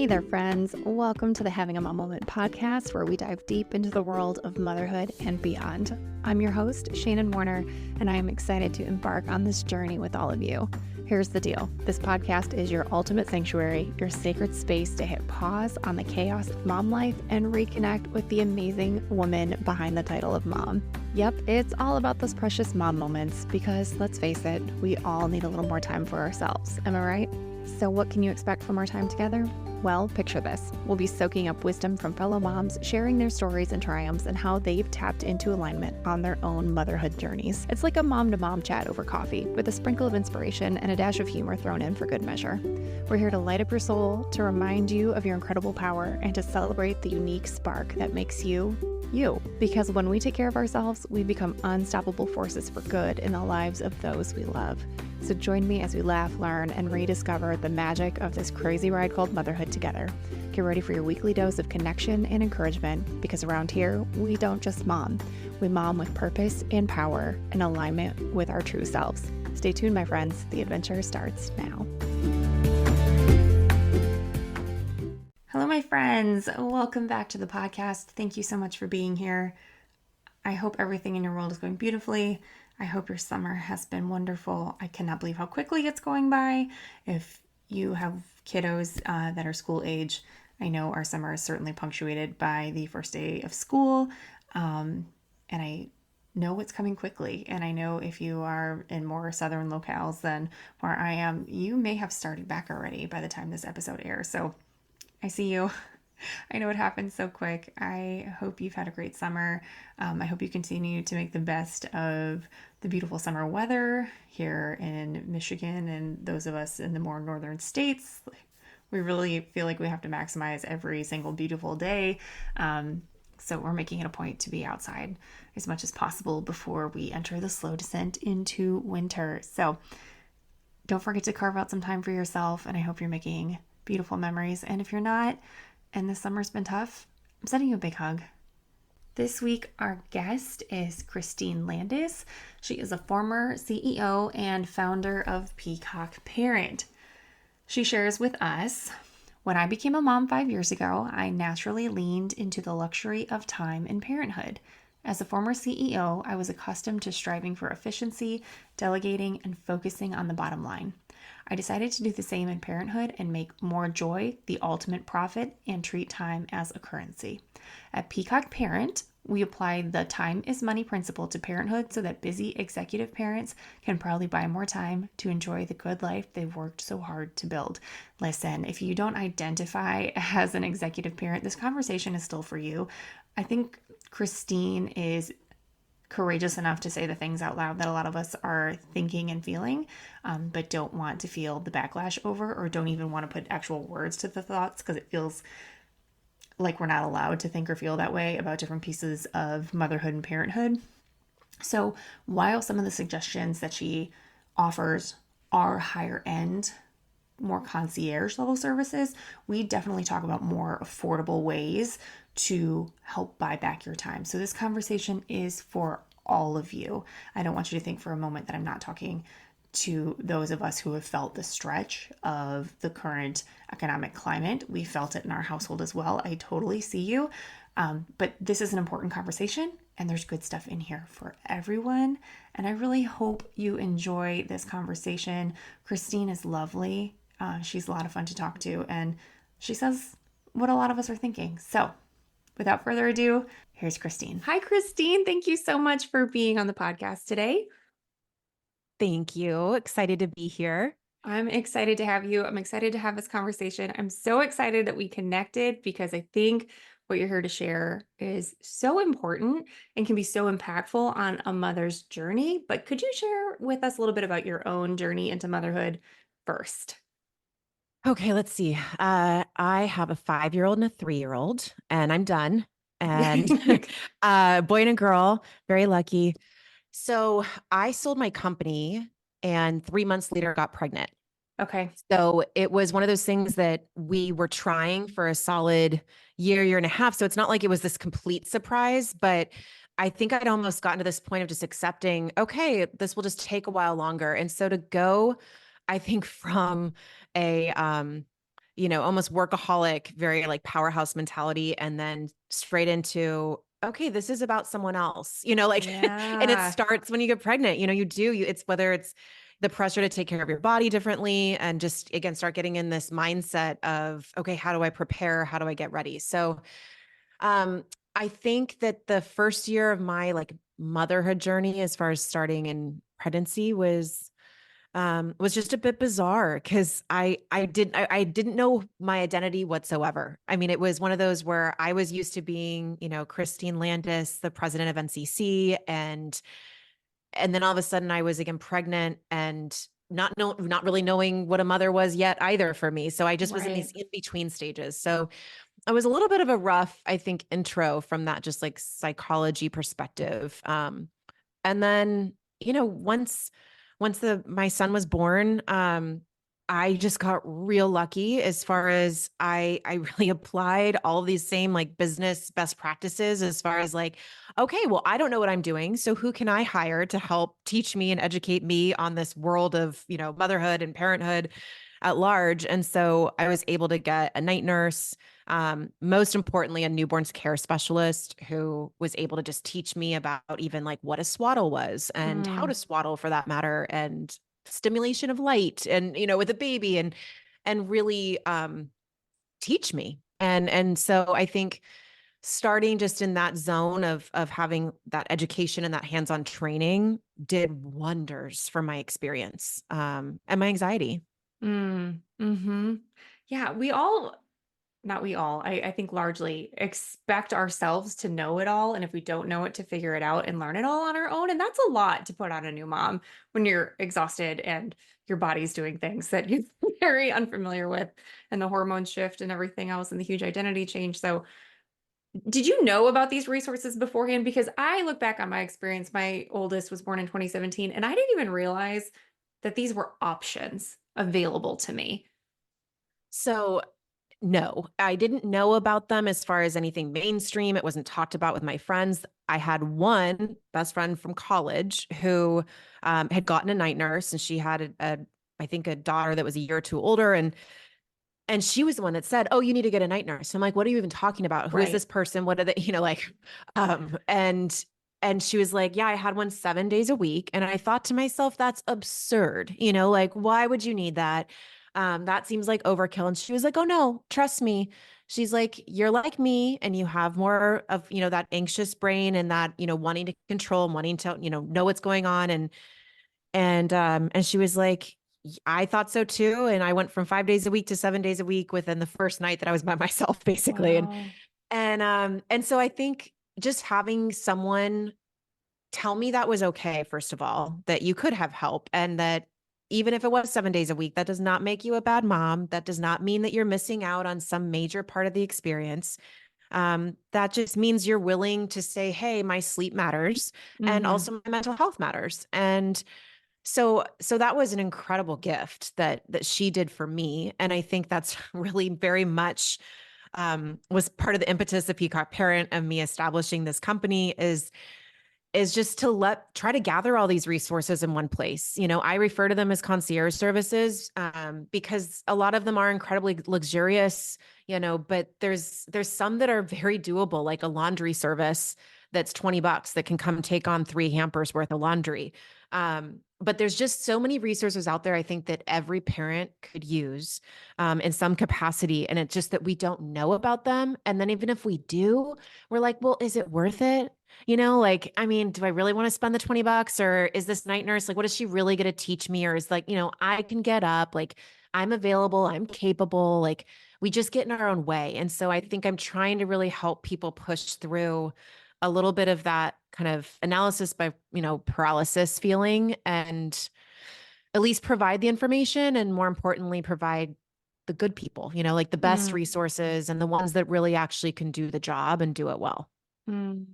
Hey there, friends. Welcome to the Having a Mom Moment podcast, where we dive deep into the world of motherhood and beyond. I'm your host, Shannon Warner, and I am excited to embark on this journey with all of you. Here's the deal. This podcast is your ultimate sanctuary, your sacred space to hit pause on the chaos of mom life and reconnect with the amazing woman behind the title of mom. Yep, it's all about those precious mom moments because, let's face it, we all need a little more time for ourselves. Am I right? So what can you expect from our time together? Well, picture this. We'll be soaking up wisdom from fellow moms, sharing their stories and triumphs and how they've tapped into alignment on their own motherhood journeys. It's like a mom-to-mom chat over coffee with a sprinkle of inspiration and a dash of humor thrown in for good measure. We're here to light up your soul, to remind you of your incredible power, and to celebrate the unique spark that makes you, you. Because when we take care of ourselves, we become unstoppable forces for good in the lives of those we love. So join me as we laugh, learn, and rediscover the magic of this crazy ride called motherhood together. Get ready for your weekly dose of connection and encouragement, because around here, we don't just mom. We mom with purpose and power in alignment with our true selves. Stay tuned, my friends. The adventure starts now. Hello, my friends. Welcome back to the podcast. Thank you so much for being here. I hope everything in your world is going beautifully. I hope your summer has been wonderful. I cannot believe how quickly it's going by. If you have kiddos that are school age, I know our summer is certainly punctuated by the first day of school. And I know it's coming quickly. And I know if you are in more southern locales than where I am, you may have started back already by the time this episode airs. So I see you. I know it happens so quick. I hope you've had a great summer. I hope you continue to make the best of the beautiful summer weather here in Michigan and those of us in the more northern states. We really feel like we have to maximize every single beautiful day. So we're making it a point to be outside as much as possible before we enter the slow descent into winter. So don't forget to carve out some time for yourself, and I hope you're making beautiful memories. And if you're not, and this summer's been tough, I'm sending you a big hug. This week, our guest is Christine Landis. She is a former CEO and founder of Peacock Parent. She shares with us, when I became a mom 5 years ago, I naturally leaned into the luxury of time in parenthood. As a former CEO, I was accustomed to striving for efficiency, delegating, and focusing on the bottom line. I decided to do the same in parenthood and make more joy the ultimate profit and treat time as a currency. At Peacock Parent, we applied the time is money principle to parenthood so that busy executive parents can proudly buy more time to enjoy the good life they've worked so hard to build. Listen, if you don't identify as an executive parent, this conversation is still for you. I think Christine is courageous enough to say the things out loud that a lot of us are thinking and feeling, but don't want to feel the backlash over, or don't even want to put actual words to the thoughts because it feels like we're not allowed to think or feel that way about different pieces of motherhood and parenthood. So while some of the suggestions that she offers are higher end, more concierge level services, we definitely talk about more affordable ways to help buy back your time. So this conversation is for all of you. I don't want you to think for a moment that I'm not talking to those of us who have felt the stretch of the current economic climate. We felt it in our household as well. I totally see you. But this is an important conversation, and there's good stuff in here for everyone. And I really hope you enjoy this conversation. Christine is lovely. She's a lot of fun to talk to, and she says what a lot of us are thinking. So without further ado, here's Christine. Hi, Christine. Thank you so much for being on the podcast today. Thank you. Excited to be here. I'm excited to have you. I'm excited to have this conversation. I'm so excited that we connected because I think what you're here to share is so important and can be so impactful on a mother's journey. But could you share with us a little bit about your own journey into motherhood first? Okay, let's see. I have a 5-year-old and a 3-year-old, and I'm done. And boy and a girl, very lucky. So I sold my company and 3 months later got pregnant. Okay. So it was one of those things that we were trying for a solid year and a half. So it's not like it was this complete surprise, but I think I'd almost gotten to this point of just accepting, okay, this will just take a while longer. And so to go, I think from a almost workaholic, very like powerhouse mentality, and then straight into, okay, this is about someone else, like, and it Yeah. starts when you get pregnant, it's whether it's the pressure to take care of your body differently and just again start getting in this mindset of, okay, how do I prepare? How do I get ready? So um I think that the first year of my like motherhood journey as far as starting in pregnancy was just a bit bizarre because I didn't know my identity whatsoever. I mean, it was one of those where I was used to being, Christine Landis, the president of NCC, and then all of a sudden I was again pregnant and not really knowing what a mother was yet either for me. So I just was in Right. these in between stages. So it was a little bit of a rough, I think, intro from that just like psychology perspective. And then, once the my son was born, I just got real lucky as far as I really applied all of these same like business best practices as far as like, okay, well, I don't know what I'm doing. So who can I hire to help teach me and educate me on this world of, motherhood and parenthood at large? And so I was able to get a night nurse, most importantly, a newborns care specialist who was able to just teach me about even like what a swaddle was and how to Mm, swaddle for that matter, and stimulation of light and, with a baby and really teach me. And so I think starting just in that zone of having that education and that hands-on training did wonders for my experience and my anxiety. mm-hmm. Yeah, we all, not we all, I think largely expect ourselves to know it all. And if we don't know it, to figure it out and learn it all on our own. And that's a lot to put on a new mom when you're exhausted and your body's doing things that you're very unfamiliar with, and the hormone shift and everything else and the huge identity change. So, did you know about these resources beforehand? Because I look back on my experience, my oldest was born in 2017, and I didn't even realize that these were options available to me. So no, I didn't know about them as far as anything mainstream. It wasn't talked about with my friends. I had one best friend from college who had gotten a night nurse, and she had I think a daughter that was a year or two older, and she was the one that said, "Oh, you need to get a night nurse." I'm like, "What are you even talking about? Who is Right. this person? What are they?" Like, and she was like, "Yeah, I had one 7 days a week," and I thought to myself, "That's absurd. Like, why would you need that? That seems like overkill." And she was like, "Oh no, trust me." She's like, "You're like me, and you have more of that anxious brain and that wanting to control and wanting to know what's going on." And she was like, I thought so too. And I went from 5 days a week to 7 days a week within the first night that I was by myself, basically. And Wow. and so I think just having someone tell me that was okay, first of all, that you could have help, and that even if it was 7 days a week, that does not make you a bad mom. That does not mean that you're missing out on some major part of the experience. That just means you're willing to say, hey, my sleep matters, and Hmm. also my mental health matters. And so that was an incredible gift that she did for me, and I think that's really very much was part of the impetus of Peacock Parent and me establishing this company is just to try to gather all these resources in one place. I refer to them as concierge services because a lot of them are incredibly luxurious, but there's some that are very doable, like a laundry service that's $20 that can come take on 3 hampers worth of laundry. But there's just so many resources out there, I think, that every parent could use in some capacity. And it's just that we don't know about them. And then even if we do, we're like, well, is it worth it? Like, I mean, do I really want to spend the $20, or is this night nurse, like, what is she really going to teach me? Or is like, I can get up, like, I'm available, I'm capable, like, we just get in our own way. And so I think I'm trying to really help people push through a little bit of that kind of analysis by, paralysis feeling, and at least provide the information, and more importantly, provide the good people, like the best Mm, resources and the ones that really actually can do the job and do it well. mm.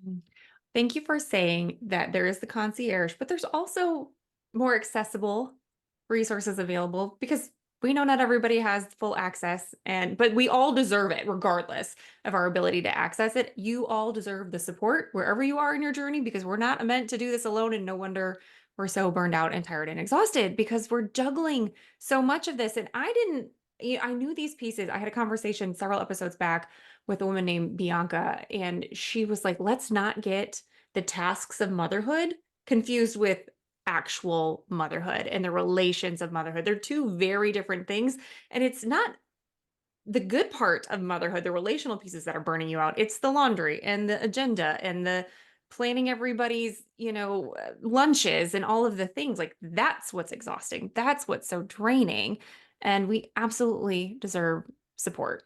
Thank you for saying that there is the concierge, but there's also more accessible resources available, because we know not everybody has full access, and but we all deserve it regardless of our ability to access it. You all deserve the support wherever you are in your journey, because we're not meant to do this alone, and no wonder we're so burned out and tired and exhausted because we're juggling so much of this. And I didn't I knew these pieces. I had a conversation several episodes back with a woman named Bianca, and she was like, let's not get the tasks of motherhood confused with actual motherhood and the relations of motherhood. They're two very different things. And it's not the good part of motherhood, the relational pieces that are burning you out. It's the laundry and the agenda and the planning everybody's, lunches and all of the things. Like that's what's exhausting. That's what's so draining. And we absolutely deserve support.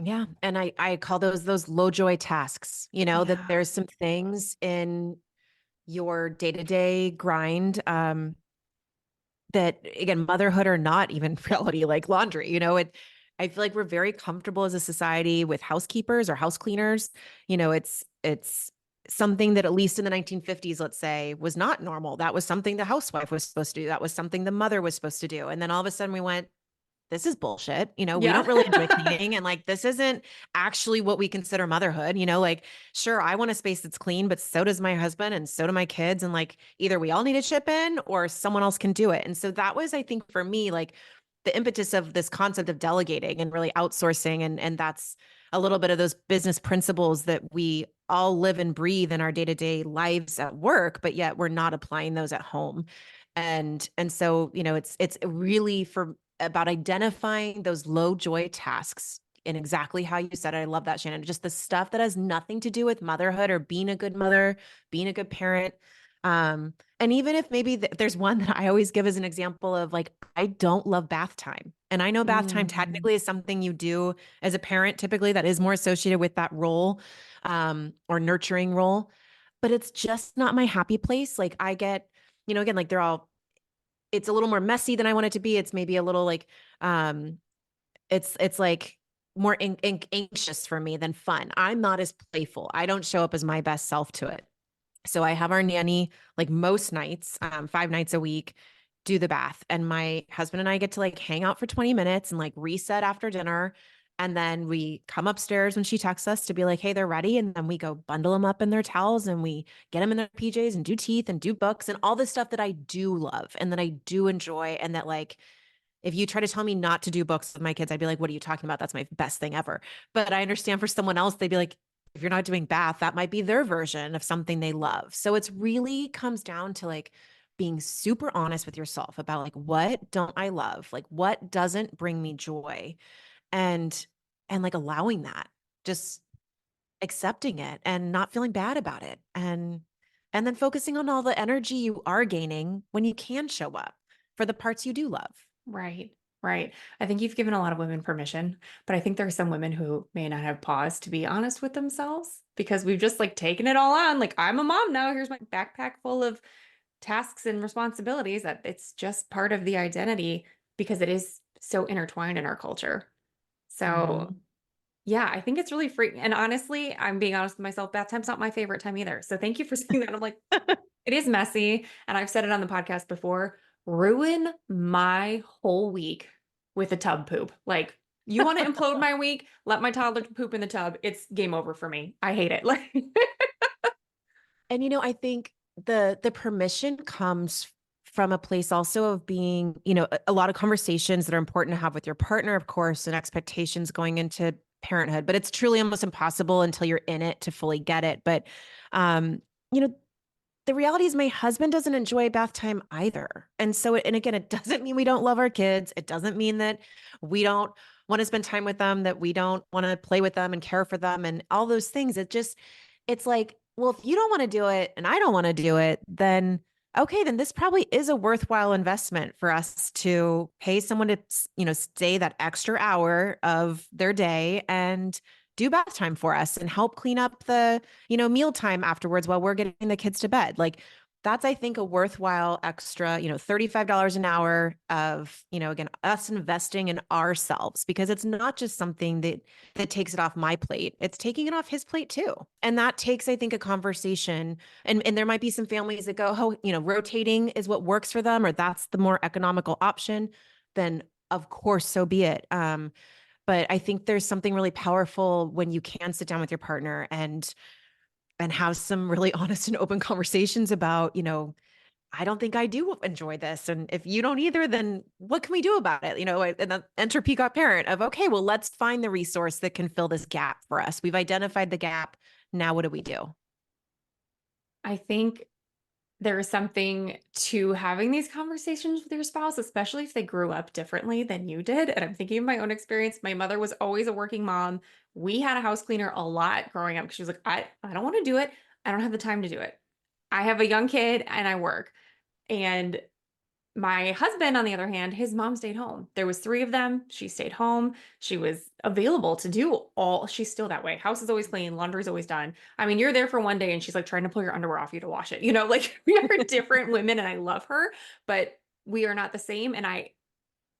Yeah. And I call those low joy tasks, that Yeah. there's some things in your day-to-day grind, that again, motherhood or not even reality, like laundry, I feel like we're very comfortable as a society with housekeepers or house cleaners. It's something that at least in the 1950s, let's say, was not normal. That was something the housewife was supposed to do. That was something the mother was supposed to do. And then all of a sudden we went, this is bullshit. We Yeah. don't really enjoy cleaning. And like, this isn't actually what we consider motherhood. Like, sure, I want a space that's clean, but so does my husband and so do my kids. And like, either we all need to chip in or someone else can do it. And so that was, I think, for me, like the impetus of this concept of delegating and really outsourcing. And that's a little bit of those business principles that we all live and breathe in our day-to-day lives at work, but yet we're not applying those at home. And so, it's really for about identifying those low joy tasks and exactly how you said it. I love that, Shannon. Just the stuff that has nothing to do with motherhood or being a good mother, being a good parent. And even if maybe there's one that I always give as an example of like, I don't love bath time. And I know bath time Mm, technically is something you do as a parent, typically that is more associated with that role, or nurturing role, but it's just not my happy place. Like I get, again, like it's a little more messy than I want it to be. It's maybe a little like, um, it's like more anxious for me than fun. I'm not as playful. I don't show up as my best self to it. So I have our nanny like most nights, 5 nights a week, do the bath. And my husband and I get to like hang out for 20 minutes and like reset after dinner. And then we come upstairs when she texts us to be like, hey, they're ready. And then we go bundle them up in their towels and we get them in their PJs and do teeth and do books and all this stuff that I do love and that I do enjoy. And that like, if you try to tell me not to do books with my kids, I'd be like, what are you talking about? That's my best thing ever. But I understand for someone else, they'd be like, if you're not doing bath, that might be their version of something they love. So it's really comes down to like being super honest with yourself about like, what don't I love? Like, what doesn't bring me joy? And, and like allowing that, just accepting it and not feeling bad about it. And then focusing on all the energy you are gaining when you can show up for the parts you do love. right. Right. I think you've given a lot of women permission, but I think there are some women who may not have paused to be honest with themselves because we've just like taken it all on. Like, I'm a mom now. Here's my backpack full of tasks and responsibilities that it's just part of the identity because it is so intertwined in our culture. So, Mhm. yeah, I think it's really free. And honestly, I'm being honest with myself, bath time's not my favorite time either. So, thank you for saying that. I'm like, it is messy. And I've said it on the podcast before, ruin my whole week with a tub poop. Like, you want to implode my week? Let my toddler poop in the tub. It's game over for me. I hate it. Like, And I think the permission comes from a place also of being, a lot of conversations that are important to have with your partner, of course, and expectations going into parenthood, but it's truly almost impossible until you're in it to fully get it. But um, you know, the reality is my husband doesn't enjoy bath time either. And so, and again, it doesn't mean we don't love our kids. It doesn't mean that we don't want to spend time with them, that we don't want to play with them and care for them and all those things. It's like, well, if you don't want to do it and I don't want to do it, then okay, then this probably is a worthwhile investment for us to pay someone to, stay that extra hour of their day and do bath time for us and help clean up the, mealtime afterwards while we're getting the kids to bed. Like that's, I think, a worthwhile extra, $35 an hour of, again, us investing in ourselves because it's not just something that takes it off my plate. It's taking it off his plate too. And that takes, I think, a conversation. And there might be some families that go, oh, rotating is what works for them, or that's the more economical option. Then of course, so be it. But I think there's something really powerful when you can sit down with your partner and have some really honest and open conversations about, I don't think I do enjoy this. And if you don't either, then what can we do about it? And then enter Peacock Parent of, okay, well, let's find the resource that can fill this gap for us. We've identified the gap. Now, what do we do? I think there is something to having these conversations with your spouse, especially if they grew up differently than you did. And I'm thinking of my own experience. My mother was always a working mom. We had a house cleaner a lot growing up because she was like, I don't want to do it. I don't have the time to do it. I have a young kid and I work. And my husband, on the other hand, his mom stayed home. There was three of them. She stayed home. She was available to do all. She's still that way. House is always clean. Laundry's always done. I mean, you're there for one day and she's like trying to pull your underwear off you to wash it. Like we are different women and I love her, but we are not the same. And I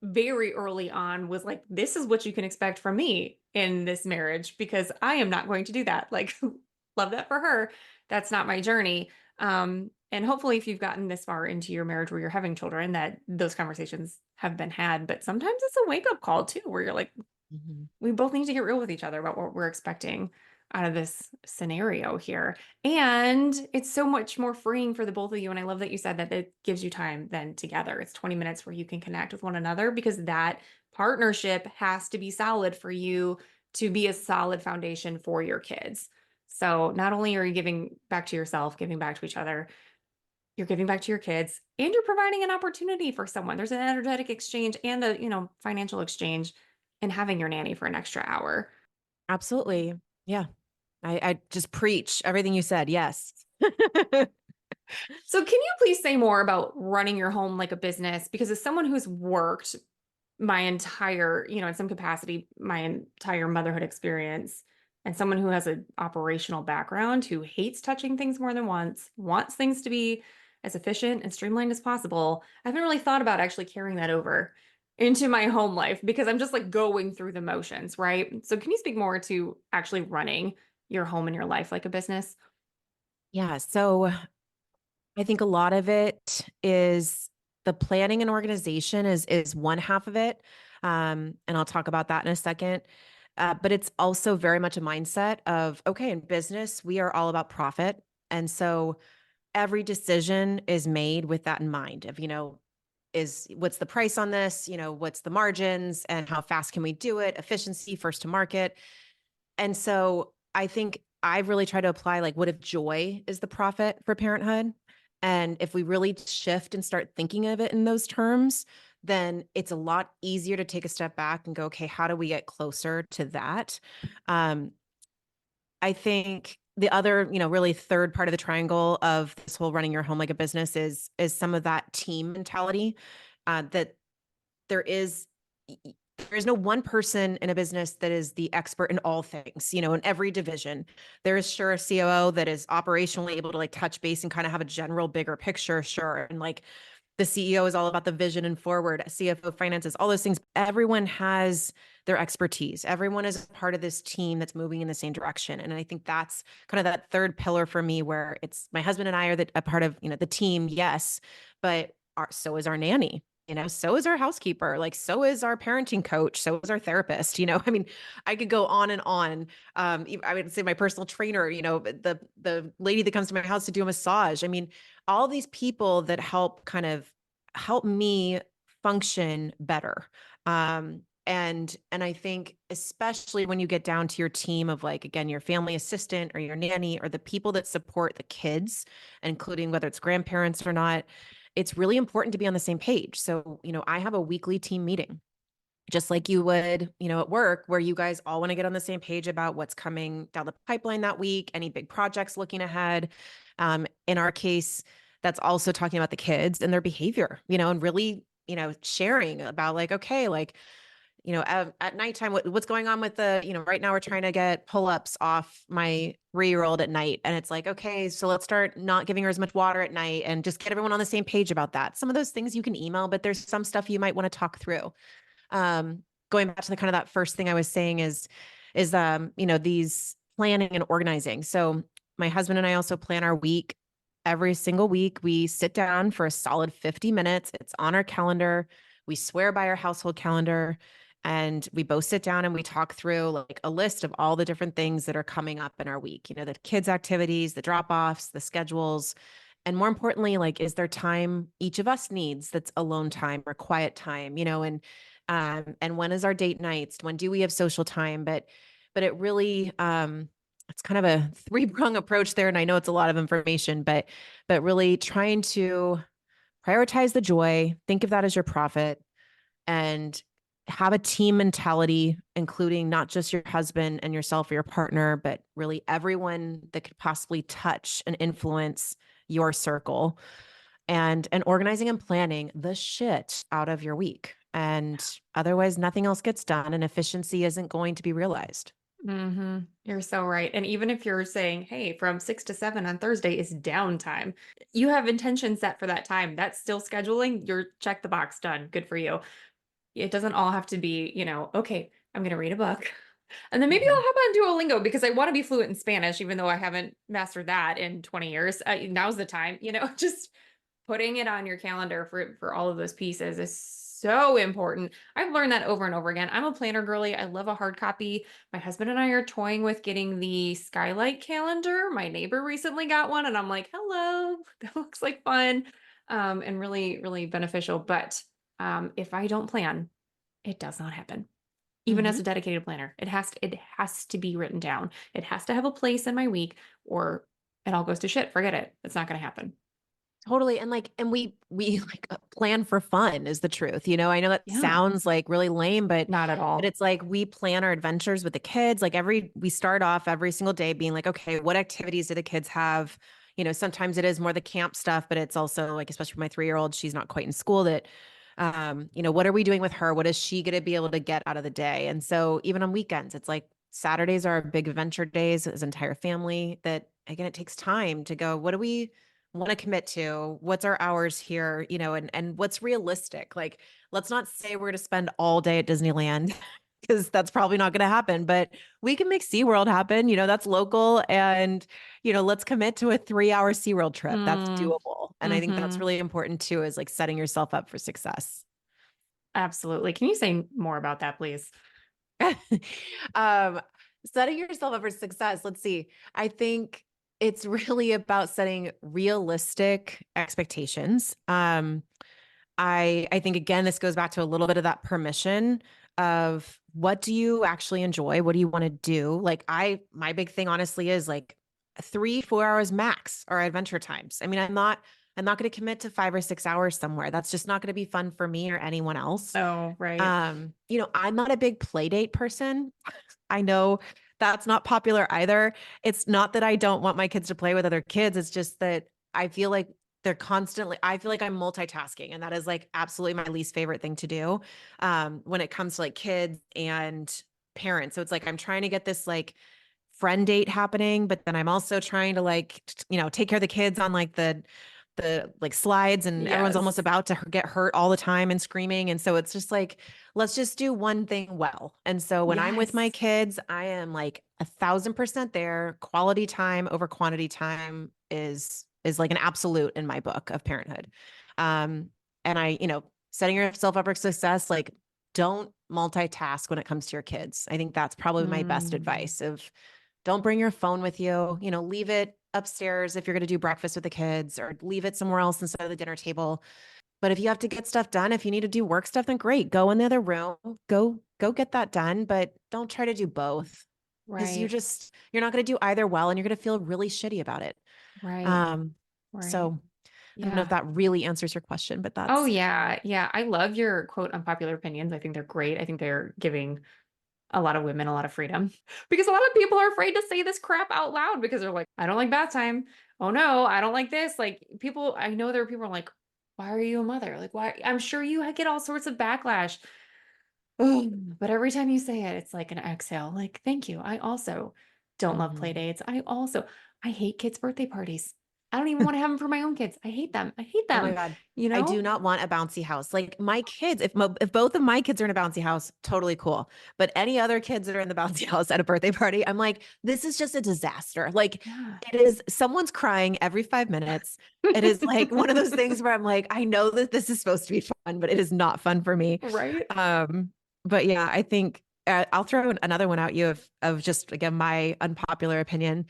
very early on was like, this is what you can expect from me in this marriage because I am not going to do that. Like, love that for her. That's not my journey. And hopefully, if you've gotten this far into your marriage where you're having children, that those conversations have been had. But sometimes it's a wake up call too, where you're like, Mhm. we both need to get real with each other about what we're expecting out of this scenario here. And it's so much more freeing for the both of you. And I love that you said that it gives you time then together. It's 20 minutes where you can connect with one another because that partnership has to be solid for you to be a solid foundation for your kids. So not only are you giving back to yourself, giving back to each other, you're giving back to your kids and you're providing an opportunity for someone. There's an energetic exchange and a financial exchange in having your nanny for an extra hour. Absolutely. Yeah. I just preach everything you said. Yes. So can you please say more about running your home like a business? Because as someone who's worked my entire, in some capacity, my entire motherhood experience, and someone who has an operational background who hates touching things more than once, wants things to be as efficient and streamlined as possible, I haven't really thought about actually carrying that over into my home life because I'm just like going through the motions, right? So can you speak more to actually running your home and your life like a business? Yeah. So I think a lot of it is the planning and organization is one half of it. And I'll talk about that in a second. But it's also very much a mindset of, okay, in business, we are all about profit. And so every decision is made with that in mind of, is what's the price on this? What's the margins and how fast can we do it? Efficiency, first to market. And so I think I've really tried to apply like, what if joy is the profit for parenthood? And if we really shift and start thinking of it in those terms, then it's a lot easier to take a step back and go, okay, how do we get closer to that? Um, I think the other, really third part of the triangle of this whole running your home like a business is some of that team mentality that there is there's no one person in a business that is the expert in all things, in every division. There is sure a COO that is operationally able to like touch base and kind of have a general bigger picture, sure. And like the CEO is all about the vision and forward, CFO finances, all those things. Everyone has their expertise. Everyone is part of this team that's moving in the same direction. And I think that's kind of that third pillar for me where it's my husband and I are a part of, the team, yes, but so is our nanny. So is our housekeeper, like so is our parenting coach, so is our therapist. I mean, I could go on and on. I would say my personal trainer, the lady that comes to my house to do a massage. I mean, all these people that help me function better. And I think especially when you get down to your team of like, again, your family assistant or your nanny or the people that support the kids, including whether it's grandparents or not, it's really important to be on the same page. So, I have a weekly team meeting just like you would, at work, where you guys all want to get on the same page about what's coming down the pipeline that week, any big projects looking ahead. In our case, that's also talking about the kids and their behavior, and really, sharing about like, okay, like, at nighttime, what's going on with right now we're trying to get pull-ups off my 3-year-old at night. And it's like, okay, so let's start not giving her as much water at night and just get everyone on the same page about that. Some of those things you can email, but there's some stuff you might want to talk through. Going back to the kind of that first thing I was saying is these planning and organizing. So my husband and I also plan our week. Every single week we sit down for a solid 50 minutes. It's on our calendar. We swear by our household calendar and we both sit down and we talk through like a list of all the different things that are coming up in our week, the kids' activities, the drop-offs, the schedules. And more importantly, like, is there time each of us needs that's alone time or quiet time, and when is our date nights? When do we have social time? But it really, it's kind of a three-prong approach there. And I know it's a lot of information, but really trying to prioritize the joy, think of that as your profit, and have a team mentality, including not just your husband and yourself or your partner, but really everyone that could possibly touch and influence your circle, and organizing and planning the shit out of your week. And otherwise, nothing else gets done and efficiency isn't going to be realized. You're so right. And even if you're saying, hey, from 6 to 7 on Thursday is downtime, you have intention set for that time. That's still scheduling. You're check the box done. Good for you. It doesn't all have to be, okay, I'm going to read a book. And then maybe I'll Mhm. hop on Duolingo because I want to be fluent in Spanish, even though I haven't mastered that in 20 years. Now's the time, just putting it on your calendar for all of those pieces is so important. I've learned that over and over again. I'm a planner girly. I love a hard copy. My husband and I are toying with getting the skylight calendar. My neighbor recently got one, and I'm like, hello, that looks like fun, and really, really beneficial. But if I don't plan, it does not happen. Even as Mhm. a dedicated planner, it has to be written down. It has to have a place in my week, or it all goes to shit. Forget it. It's not going to happen. Totally. And we like plan for fun is the truth. I know that Yeah, sounds like really lame, not at but all. it's like we plan our adventures with the kids. Like we start off every single day being like, okay, what activities do the kids have? Sometimes it is more the camp stuff, but it's also like, especially for my 3-year-old, she's not quite in school that, what are we doing with her? What is she going to be able to get out of the day? And so even on weekends, it's like Saturdays are big adventure days as entire family that again, it takes time to go, what do we want to commit to, what's our hours here, and what's realistic. Like, let's not say we're going to spend all day at Disneyland because that's probably not going to happen, but we can make SeaWorld happen. That's local. And, let's commit to a 3-hour SeaWorld trip. That's Mm, doable. And I think that's hmm really important too, is like setting yourself up for success. Absolutely. Can you say more about that, please? um, Setting yourself up for success. Let's see. I think it's really about setting realistic expectations. I think again, this goes back to a little bit of that permission of what do you actually enjoy? What do you want to do? Like my big thing honestly is like 3-4 hours max are adventure times. I mean, I'm not going to commit to 5 or 6 hours somewhere. That's just not going to be fun for me or anyone else. Oh, right. I'm not a big play date person. I know that's not popular either. It's not that I don't want my kids to play with other kids. It's just that I feel like I feel like I'm multitasking. And that is like absolutely my least favorite thing to do when it comes to like kids and parents. So it's like I'm trying to get this like friend date happening, but then I'm also trying to like, take care of the kids on like the like slides, and everyone's almost Yes. about to get hurt all the time and screaming. And so it's just like, let's just do one thing well. And so when I'm with my Yes. kids, I am like 1,000% there. Quality time over quantity time is like an absolute in my book of parenthood. Um, and setting yourself up for success, like don't multitask when it comes to your kids. I think that's probably my best Mm, advice of don't bring your phone with you, leave it upstairs if you're going to do breakfast with the kids, or leave it somewhere else instead of the dinner table. But if you have to get stuff done, if you need to do work stuff, then great. Go in the other room, go get that done, but don't try to do both because right. you're not going to do either well and you're going to feel really shitty about it. Right. Um Right. so I don't know if Yeah. that really answers your question, but Oh, that's yeah. Yeah. I love your quote unpopular opinions. I think they're great. I think they're giving a lot of women a lot of freedom because a lot of people are afraid to say this crap out loud because they're like, I don't like bath time. Oh no, I don't like this. Like people, I know there are people who are like, why are you a mother? Like, why? I'm sure you get all sorts of backlash. But every time you say it, it's like an exhale. Like, thank you. I also don't love play Mhm. dates. I hate kids' birthday parties. I don't even want to have them for my own kids. I hate them. I hate Oh my them. God. You I do know? not want a bouncy house. Like my kids, if both of my kids are in a bouncy house, totally cool. But any other kids that are in the bouncy house at a birthday party, I'm like, this is just a disaster. Like Yeah. it is, someone's crying every 5 minutes. It is like one of those things where I'm like, I know that this is supposed to be fun, but it is not fun for me. Right? Um, but yeah, I think I'll throw another one at you of just again my unpopular opinion.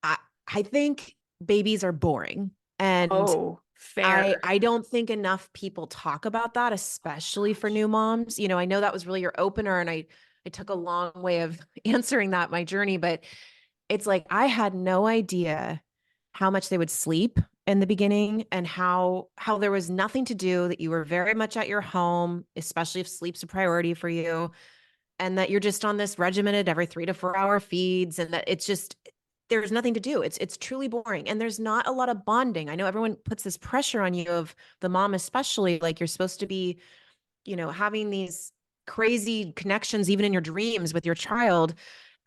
I I think babies are boring. And Oh, I fair. I don't think enough people talk about that, especially for new moms. I know that was really your opener, and I took a long way of answering that my journey, but it's like I had no idea how much they would sleep in the beginning, and how there was nothing to do, that you were very much at your home, especially if sleep's a priority for you, and that you're just on this regimented every 3 to 4 hour feeds, and that it's just there's nothing to do. It's truly boring, and there's not a lot of bonding. I know everyone puts this pressure on you, of the mom especially, like you're supposed to be, having these crazy connections even in your dreams with your child.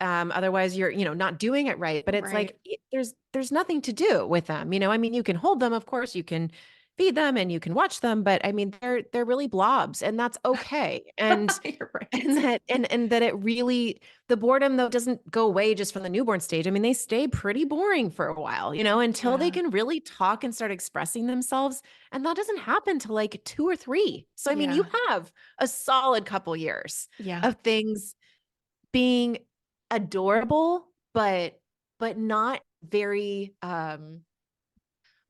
Otherwise you're, not doing it right. But it's like Right. there's nothing to do with them. I mean, you can hold them, of course, you can feed them and you can watch them, but I mean, they're really blobs, and that's okay. And You're and right. that it really, the boredom though doesn't go away just from the newborn stage. I mean, they stay pretty boring for a while, until they Yeah. can really talk and start expressing themselves. And that doesn't happen till like 2 or 3. So I mean, you Yeah. have a solid couple years Yeah. of things being adorable, but not very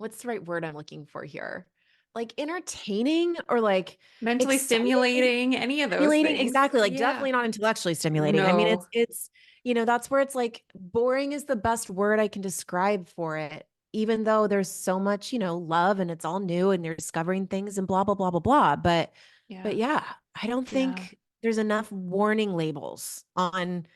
what's the right word I'm looking for here? Like entertaining, or like Mentally exciting. stimulating, any of those Stimulating, things. exactly, like, Yeah. definitely not intellectually stimulating. I mean, No. that's where it's like boring is the best word I can describe for it, even though there's so much, love, and it's all new and you're discovering things and blah, blah, blah, blah, blah. But Yeah. yeah, I don't Yeah. think there's enough warning labels on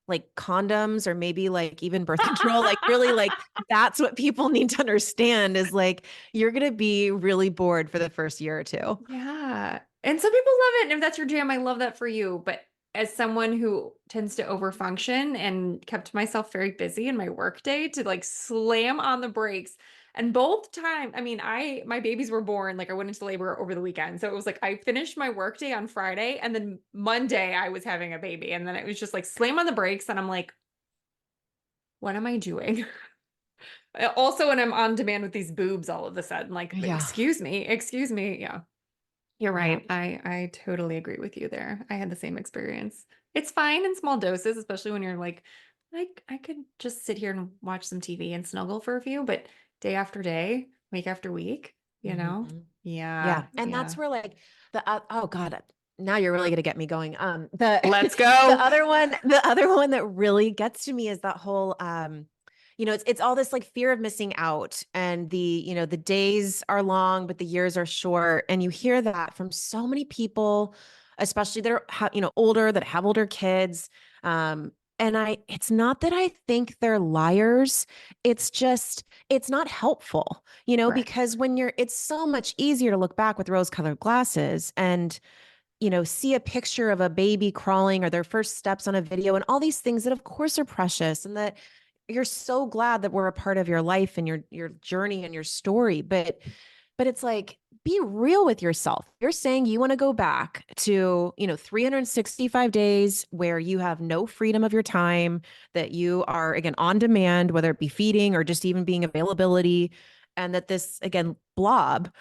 like condoms, or maybe like even birth control. Like really, like that's what people need to understand, is like you're gonna be really bored for the first year or two. Yeah. And some people love it. And if that's your jam, I love that for you. But as someone who tends to overfunction and kept myself very busy in my workday, to like slam on the brakes. And both time, I mean, my babies were born, like I went into labor over the weekend. So it was like I finished my workday on Friday, and then Monday I was having a baby. And then it was just like slam on the brakes. And I'm like, what am I doing? Also, when I'm on demand with these boobs all of a sudden, like, Yeah. excuse me. Yeah. You're Yeah. right. I totally agree with you there. I had the same experience. It's fine in small doses, especially when you're like I could just sit here and watch some TV and snuggle for a few, but day after day, week after week, you know? Mhm. Yeah. Yeah, And that's yeah. where like oh God, now you're really gonna get me going. The Let's the go. other one that really gets to me is that whole it's all this like fear of missing out, and the days are long but the years are short, and you hear that from so many people, especially that are older, that have older kids. And it's not that I think they're liars. It's just it's not helpful, Right. because it's so much easier to look back with rose colored glasses and, see a picture of a baby crawling or their first steps on a video and all these things that, of course, are precious, and that you're so glad that we're a part of your life and your journey and your story. But it's like, be real with yourself. You're saying you want to go back to, 365 days where you have no freedom of your time, that you are, again, on demand, whether it be feeding or just even being availability. And that this, again, blob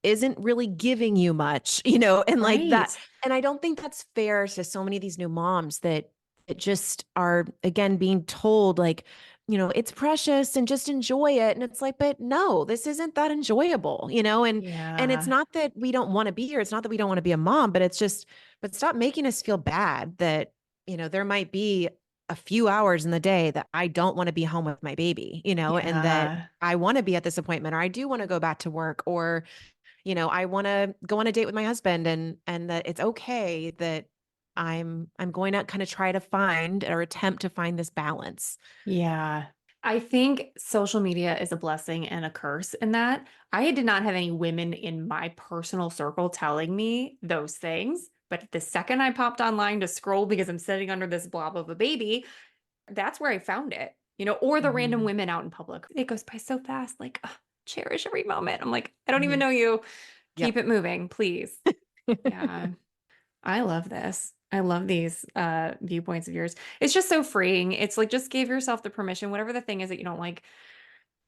isn't really giving you much, and like that. Right. And I don't think that's fair to so many of these new moms that just are, again, being told like, it's precious and just enjoy it. And it's like, but no, this isn't that enjoyable, and it's Yeah. not that we don't want to be here. It's not that we don't want to be a mom, but it's just, but stop making us feel bad that, there might be a few hours in the day that I don't want to be home with my baby, and that Yeah. I want to be at this appointment, or I do want to go back to work, or I want to go on a date with my husband, and that it's okay that I'm going to kind of try to find or attempt to find this balance. Yeah. I think social media is a blessing and a curse in that I did not have any women in my personal circle telling me those things. But the second I popped online to scroll because I'm sitting under this blob of a baby, that's where I found it, or the random Mhm. women out in public. It goes by so fast. Like, ugh, cherish every moment. I'm like, I don't even Mhm. know you. Keep Yep. it moving, please. Yeah. I love this. I love these viewpoints of yours. It's just so freeing. It's like just give yourself the permission, whatever the thing is that you don't like.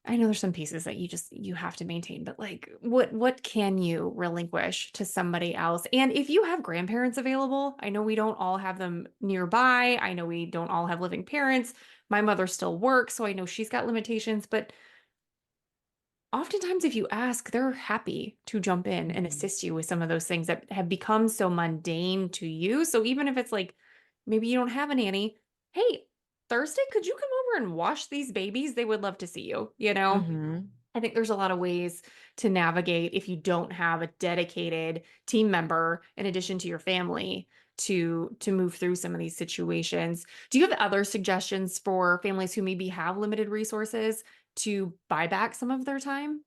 I know there's some pieces that you have to maintain, but like what can you relinquish to somebody else? And if you have grandparents available, I know we don't all have them nearby. I know we don't all have living parents. My mother still works, so I know she's got limitations, but oftentimes if you ask, they're happy to jump in and Mhm. assist you with some of those things that have become so mundane to you. So even if it's like maybe you don't have a nanny, hey, Thursday, could you come over and wash these babies? They would love to see you, you know? Mhm. I think there's a lot of ways to navigate if you don't have a dedicated team member in addition to your family to move through some of these situations. Do you have other suggestions for families who maybe have limited resources to buy back some of their time?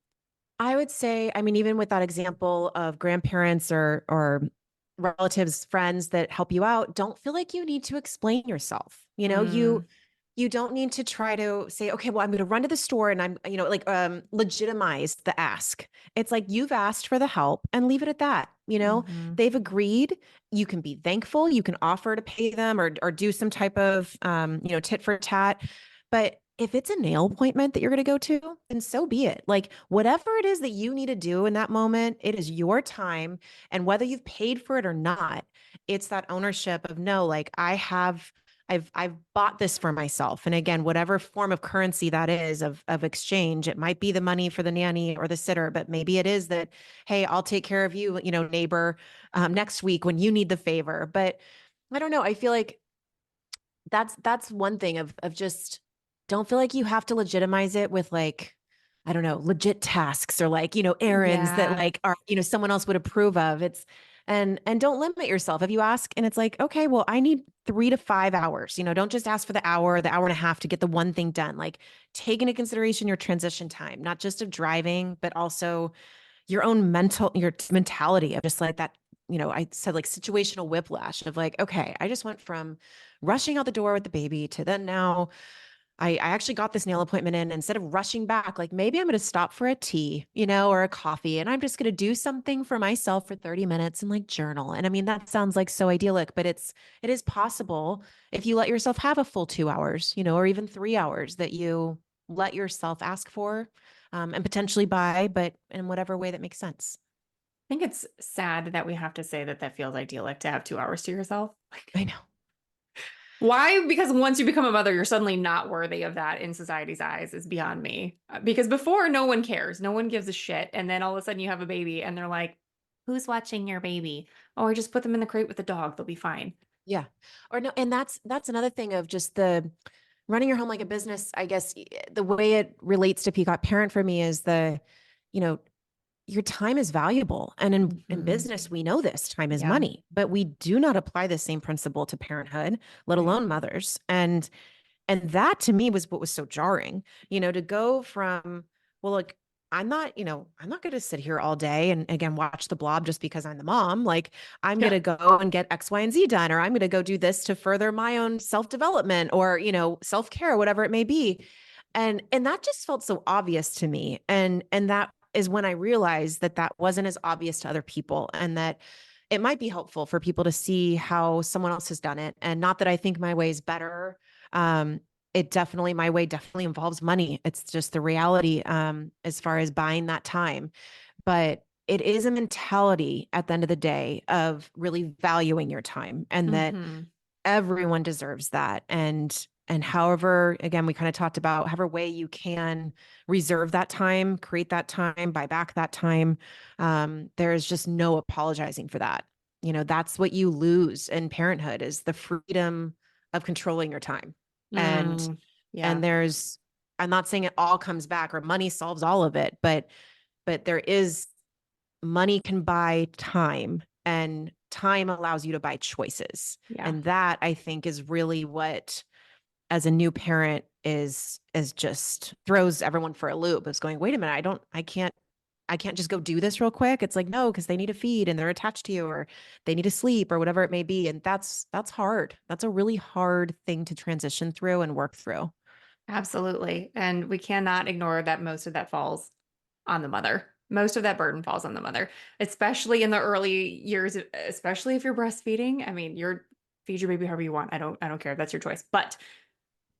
I would say, I mean, even with that example of grandparents or relatives, friends that help you out, don't feel like you need to explain yourself. Mm, You don't need to try to say, okay, well, I'm going to run to the store and legitimize the ask. It's like you've asked for the help and leave it at that. hmm. They've agreed. You can be thankful. You can offer to pay them or do some type of, tit for tat. But if it's a nail appointment that you're going to go to, then so be it. Like whatever it is that you need to do in that moment, it is your time. And whether you've paid for it or not, it's that ownership of no, like I've bought this for myself. And again, whatever form of currency that is of exchange, it might be the money for the nanny or the sitter, but maybe it is that, hey, I'll take care of you, neighbor, next week when you need the favor. But I don't know. I feel like that's one thing of just don't feel like you have to legitimize it with like I don't know, legit tasks or like, errands that Yeah. like are, someone else would approve of. It's and don't limit yourself. If you ask and it's like, okay, well, I need 3 to 5 hours, don't just ask for the hour and a half to get the one thing done. Like take into consideration your transition time, not just of driving, but also your mentality of just like that, I said like situational whiplash of like, okay, I just went from rushing out the door with the baby to then now I actually got this nail appointment in. Instead of rushing back, like maybe I'm going to stop for a tea, or a coffee, and I'm just going to do something for myself for 30 minutes and like journal. And I mean, that sounds like so idyllic, but it is possible if you let yourself have a full 2 hours, or even 3 hours that you let yourself ask for and potentially buy, but in whatever way that makes sense. I think it's sad that we have to say that that feels idyllic to have 2 hours to yourself. I know. Why? Because once you become a mother, you're suddenly not worthy of that in society's eyes is beyond me. Because before, no one cares. No one gives a shit. And then all of a sudden you have a baby and they're like, who's watching your baby? Oh, I just put them in the crate with the dog. They'll be fine. Yeah. Or no, and that's another thing of just the running your home like a business. I guess the way it relates to Peacock Parent for me is you know, your time is valuable. And in Hmm. business, we know this time is Yeah. money, but we do not apply the same principle to parenthood, let Right. alone mothers. And that to me was what was so jarring, to go from, well, look, I'm not going to sit here all day and again, watch the blob just because I'm the mom. Like, I'm going Yeah. to go and get X, Y, and Z done, or I'm going to go do this to further my own self development or, self care, whatever it may be. And that just felt so obvious to me. And that is when I realized that that wasn't as obvious to other people and that it might be helpful for people to see how someone else has done it. And not that I think my way is better, um, my way definitely involves money. It's just the reality, as far as buying that time. But it is a mentality at the end of the day of really valuing your time and that Hmm. everyone deserves that. And however, again, we kind of talked about however way you can reserve that time, create that time, buy back that time. There is just no apologizing for that. That's what you lose in parenthood is the freedom of controlling your time. And Mm, and yeah. there's I'm not saying it all comes back or money solves all of it, but there is money can buy time and time allows you to buy choices. Yeah. And that I think is really what as a new parent is just throws everyone for a loop. It's going, wait a minute, I can't just go do this real quick. It's like, no, because they need to feed and they're attached to you or they need to sleep or whatever it may be. And that's hard. That's a really hard thing to transition through and work through. Absolutely. And we cannot ignore that most of that falls on the mother. Most of that burden falls on the mother, especially in the early years, especially if you're breastfeeding. I mean, you're feed your baby however you want. I don't care. That's your choice. But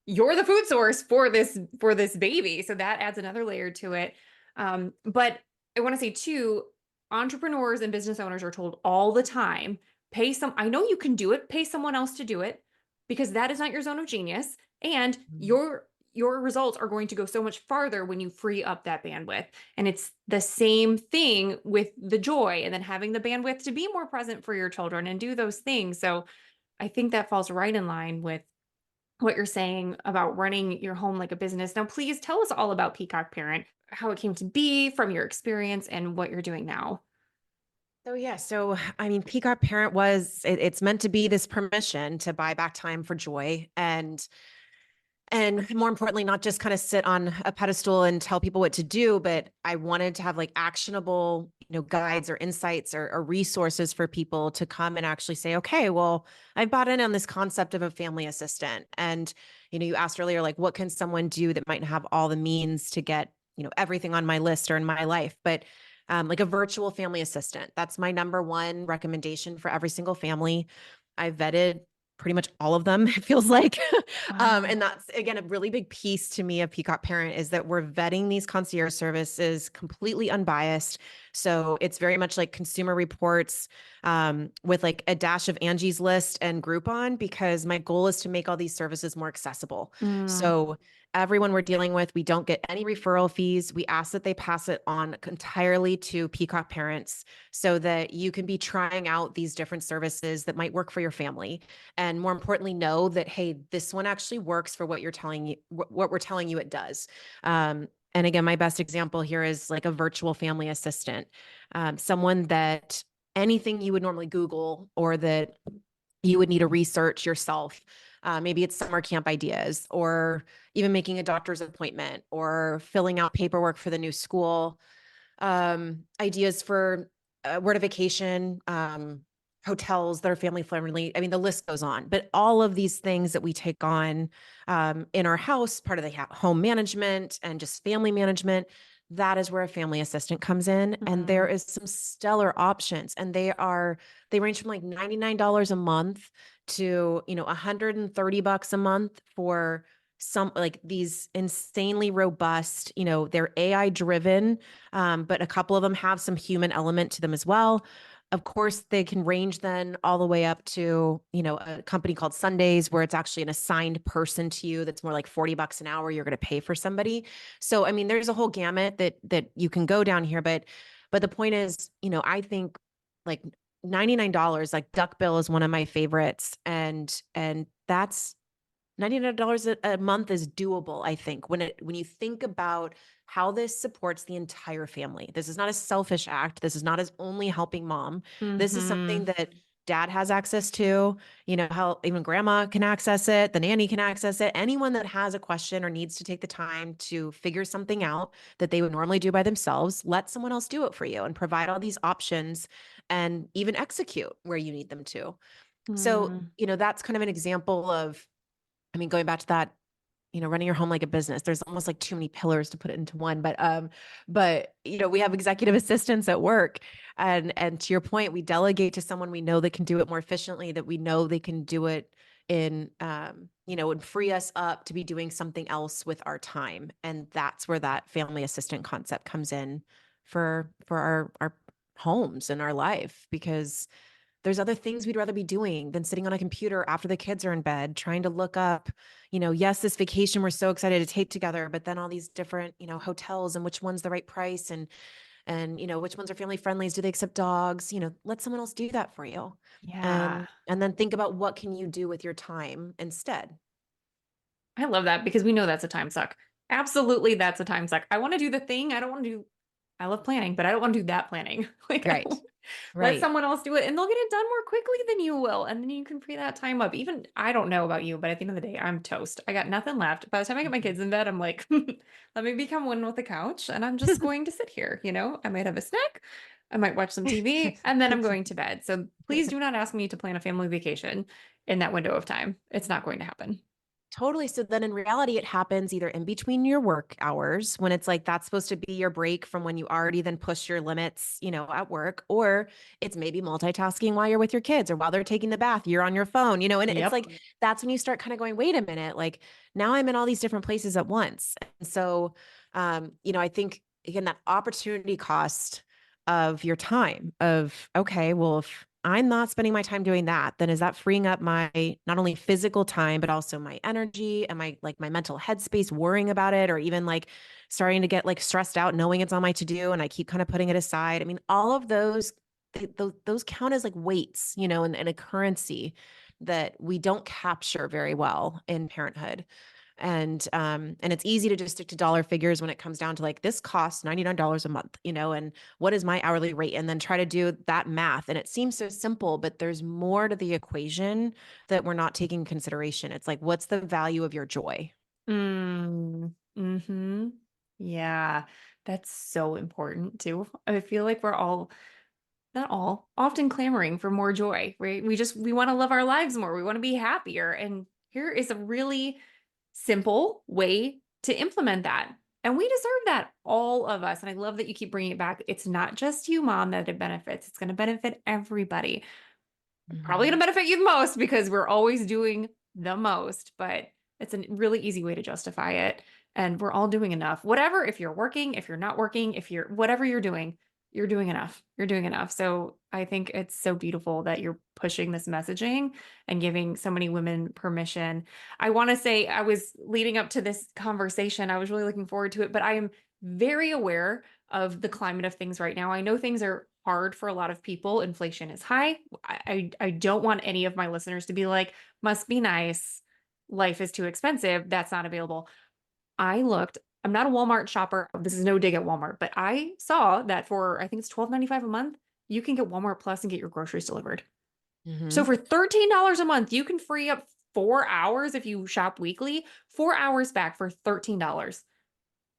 you're the food source for this baby. So that adds another layer to it. But I want to say too, entrepreneurs and business owners are told all the time, I know you can do it, pay someone else to do it because that is not your zone of genius. And Mhm. your results are going to go so much farther when you free up that bandwidth. And it's the same thing with the joy and then having the bandwidth to be more present for your children and do those things. So I think that falls right in line with what you're saying about running your home like a business. Now, please tell us all about Peacock Parent, how it came to be from your experience and what you're doing now. So I mean, Peacock Parent it's meant to be this permission to buy back time for joy and more importantly, not just kind of sit on a pedestal and tell people what to do, but I wanted to have like actionable, guides or insights or resources for people to come and actually say, okay, well, I've bought in on this concept of a family assistant. And, you asked earlier, like, what can someone do that might have all the means to get, everything on my list or in my life? But like a virtual family assistant, that's my number one recommendation for every single family. I vetted pretty much all of them, it feels like. And Wow. that's, again, a really big piece to me of Peacock Parent is that we're vetting these concierge services completely unbiased. So it's very much like Consumer Reports with like a dash of Angie's List and Groupon, because my goal is to make all these services more accessible. Mm, So everyone we're dealing with, we don't get any referral fees. We ask that they pass it on entirely to Peacock Parents so that you can be trying out these different services that might work for your family. And more importantly, know that, hey, this one actually works for what what we're telling you it does. And again, my best example here is like a virtual family assistant, someone that anything you would normally Google or that you would need to research yourself. Maybe it's summer camp ideas or even making a doctor's appointment or filling out paperwork for the new school, ideas for where to vacation, hotels that are family friendly. I mean, the list goes on, but all of these things that we take on in our house, part of the home management and just family management, that is where a family assistant comes in. And there mm, is some stellar options, and they range from like $99 a month to, $130 a month for some like these insanely robust, they're AI driven, but a couple of them have some human element to them as well. Of course, they can range then all the way up to, a company called Sundays, where it's actually an assigned person to you that's more like $40 an hour you're going to pay for somebody. So, I mean, there's a whole gamut that you can go down here, but the point is, I think like $99, like Duck Bill is one of my favorites, and that's $99 a month is doable, I think, when you think about how this supports the entire family. This is not a selfish act. This is not as only helping mom. This is mm-hmm. something that dad has access to, how even grandma can access it, the nanny can access it. Anyone that has a question or needs to take the time to figure something out that they would normally do by themselves, let someone else do it for you and provide all these options and even execute where you need them to. So, Mm, that's kind of an example of, I mean, going back to that, running your home like a business, there's almost like too many pillars to put it into one. But we have executive assistants at work. And to your point, we delegate to someone we know that can do it more efficiently, that we know they can do it and free us up to be doing something else with our time. And that's where that family assistant concept comes in for our homes and our life, because there's other things we'd rather be doing than sitting on a computer after the kids are in bed, trying to look up, yes, this vacation we're so excited to take together, but then all these different, hotels and which one's the right price and which ones are family friendly. Do they accept dogs? Let someone else do that for you. yeah. And then think about what can you do with your time instead. I love that because we know that's a time suck. Absolutely, that's a time suck. I want to do the thing. I don't want to do, I love planning, but I don't want to do that planning. Like, Right. let Right. someone else do it and they'll get it done more quickly than you will. And then you can free that time up. Even, I don't know about you, but at the end of the day, I'm toast. I got nothing left. By the time I get my Mhm. kids in bed, I'm like, let me become one with the couch and I'm just going to sit here. I might have a snack. I might watch some TV and then I'm going to bed. So please do not ask me to plan a family vacation in that window of time. It's not going to happen. Totally. So then in reality, it happens either in between your work hours when it's like that's supposed to be your break from when you already then push your limits, at work, or it's maybe multitasking while you're with your kids or while they're taking the bath, you're on your phone, and it's Yep. like that's when you start kind of going, wait a minute, like now I'm in all these different places at once. And so, I think again, that opportunity cost of your time of, okay, well, I'm not spending my time doing that, then is that freeing up my not only physical time, but also my energy and my mental headspace worrying about it, or even like starting to get like stressed out knowing it's on my to-do and I keep kind of putting it aside. I mean, all of those those count as like weights, and a currency that we don't capture very well in parenthood. And it's easy to just stick to dollar figures when it comes down to like this costs $99 a month, and what is my hourly rate, and then try to do that math. And it seems so simple, but there's more to the equation that we're not taking consideration. It's like, what's the value of your joy? Mm-hmm. Yeah, that's so important too. I feel like we're all, not all, often clamoring for more joy, right? We want to love our lives more. We want to be happier. And here is a really simple way to implement that. And we deserve that, all of us. And I love that you keep bringing it back. It's not just you, mom, that it benefits. It's going to benefit everybody. Probably going Mhm. to benefit you the most because we're always doing the most, but it's a really easy way to justify it. And we're all doing enough. Whatever, if you're working, if you're not working, if you're whatever you're doing enough. You're doing enough. So I think it's so beautiful that you're pushing this messaging and giving so many women permission. I want to say I was leading up to this conversation. I was really looking forward to it, but I am very aware of the climate of things right now. I know things are hard for a lot of people. Inflation is high. I don't want any of my listeners to be like, must be nice. Life is too expensive. That's not available. I looked, I'm not a Walmart shopper. This is no dig at Walmart, but I saw that for, I think it's $12.95 a month, you can get Walmart Plus and get your groceries delivered. So Mhm. for $13 a month, you can free up 4 hours if you shop weekly, 4 hours back for $13.